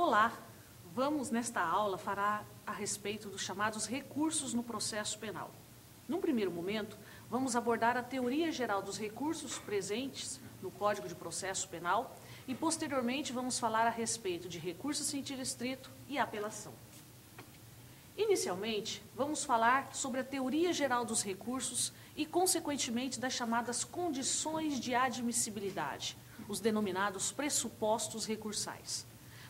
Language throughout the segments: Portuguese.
Olá! Vamos, nesta aula, falar a respeito dos chamados recursos no processo penal. Num primeiro momento, vamos abordar a teoria geral dos recursos presentes no Código de Processo Penal e, posteriormente, vamos falar a respeito de recurso em sentido estrito e apelação. Inicialmente, vamos falar sobre a teoria geral dos recursos e, consequentemente, das chamadas condições de admissibilidade, os denominados pressupostos recursais.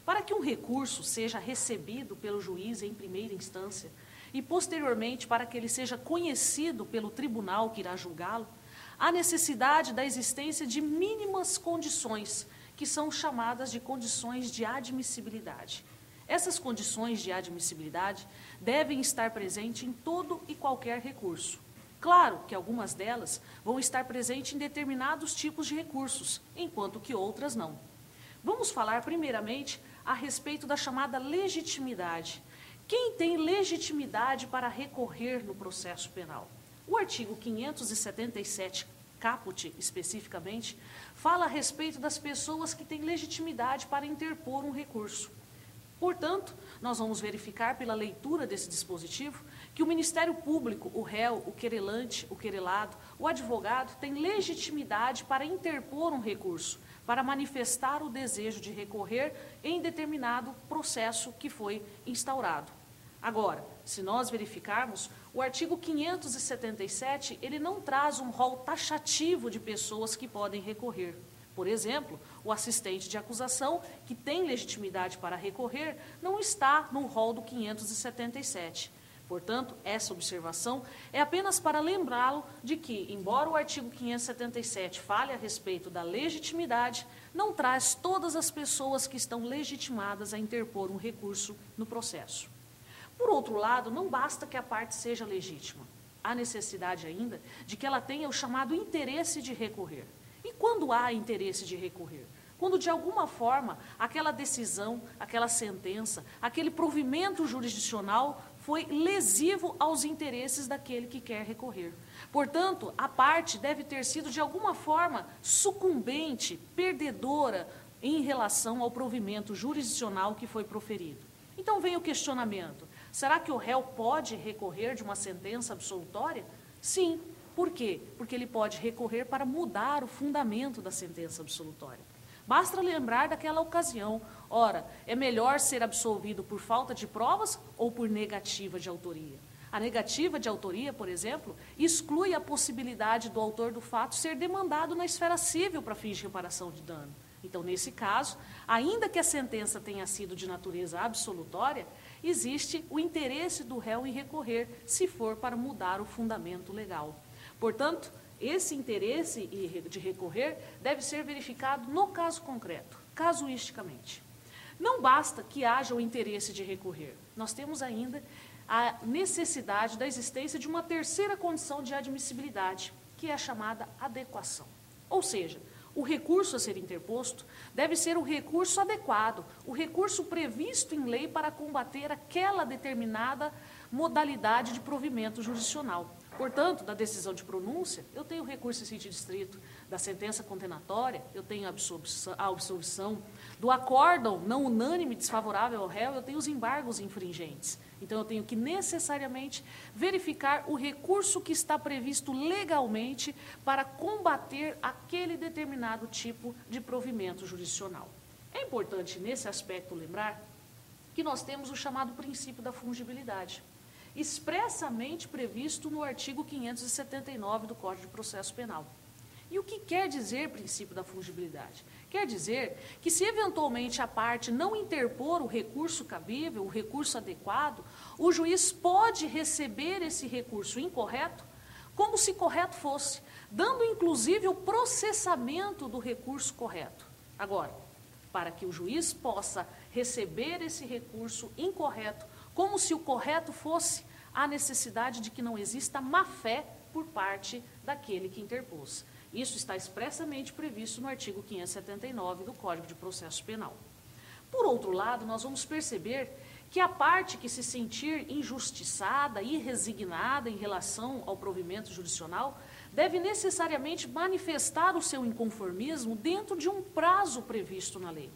Para que um recurso seja recebido pelo juiz em primeira instância e, posteriormente, para que ele seja conhecido pelo tribunal que irá julgá-lo, há necessidade da existência de mínimas condições, que são chamadas de condições de admissibilidade. Essas condições de admissibilidade devem estar presentes em todo e qualquer recurso. Claro que algumas delas vão estar presentes em determinados tipos de recursos, enquanto que outras não. Vamos falar primeiramente a respeito da chamada legitimidade. Quem tem legitimidade para recorrer no processo penal? O artigo 577, caput, especificamente, fala a respeito das pessoas que têm legitimidade para interpor um recurso. Portanto, nós vamos verificar pela leitura desse dispositivo que o Ministério Público, o réu, o querelante, o querelado, o advogado tem legitimidade para interpor um recurso, para manifestar o desejo de recorrer em determinado processo que foi instaurado. Agora, se nós verificarmos, o artigo 577, ele não traz um rol taxativo de pessoas que podem recorrer. Por exemplo, o assistente de acusação, que tem legitimidade para recorrer, não está no rol do 577. Portanto, essa observação é apenas para lembrá-lo de que, embora o artigo 577 fale a respeito da legitimidade, não traz todas as pessoas que estão legitimadas a interpor um recurso no processo. Por outro lado, não basta que a parte seja legítima. Há necessidade ainda de que ela tenha o chamado interesse de recorrer. E quando há interesse de recorrer? Quando, de alguma forma, aquela decisão, aquela sentença, aquele provimento jurisdicional foi lesivo aos interesses daquele que quer recorrer. Portanto, a parte deve ter sido, de alguma forma, sucumbente, perdedora em relação ao provimento jurisdicional que foi proferido. Então vem o questionamento: será que o réu pode recorrer de uma sentença absolutória? Sim. Por quê? Porque ele pode recorrer para mudar o fundamento da sentença absolutória. Basta lembrar daquela ocasião. Ora, é melhor ser absolvido por falta de provas ou por negativa de autoria? A negativa de autoria, por exemplo, exclui a possibilidade do autor do fato ser demandado na esfera civil para fins de reparação de dano. Então, nesse caso, ainda que a sentença tenha sido de natureza absolutória, existe o interesse do réu em recorrer, se for para mudar o fundamento legal. Portanto, esse interesse de recorrer deve ser verificado no caso concreto, casuisticamente. Não basta que haja o interesse de recorrer. Nós temos ainda a necessidade da existência de uma terceira condição de admissibilidade, que é a chamada adequação. Ou seja, o recurso a ser interposto deve ser o recurso adequado, o recurso previsto em lei para combater aquela determinada modalidade de provimento jurisdicional. Portanto, da decisão de pronúncia, eu tenho recurso em sentido estrito. Da sentença condenatória, eu tenho a absolvição. Do acórdão não unânime desfavorável ao réu, eu tenho os embargos infringentes. Então, eu tenho que necessariamente verificar o recurso que está previsto legalmente para combater aquele determinado tipo de provimento jurisdicional. É importante, nesse aspecto, lembrar que nós temos o chamado princípio da fungibilidade, expressamente previsto no artigo 579 do Código de Processo Penal. E o que quer dizer princípio da fungibilidade? Quer dizer que, se eventualmente a parte não interpor o recurso cabível, o recurso adequado, o juiz pode receber esse recurso incorreto como se correto fosse, dando inclusive o processamento do recurso correto. Agora, para que o juiz possa receber esse recurso incorreto como se o correto fosse, há necessidade de que não exista má-fé por parte daquele que interpôs. Isso está expressamente previsto no artigo 579 do Código de Processo Penal. Por outro lado, nós vamos perceber que a parte que se sentir injustiçada e resignada em relação ao provimento jurisdicional deve necessariamente manifestar o seu inconformismo dentro de um prazo previsto na lei.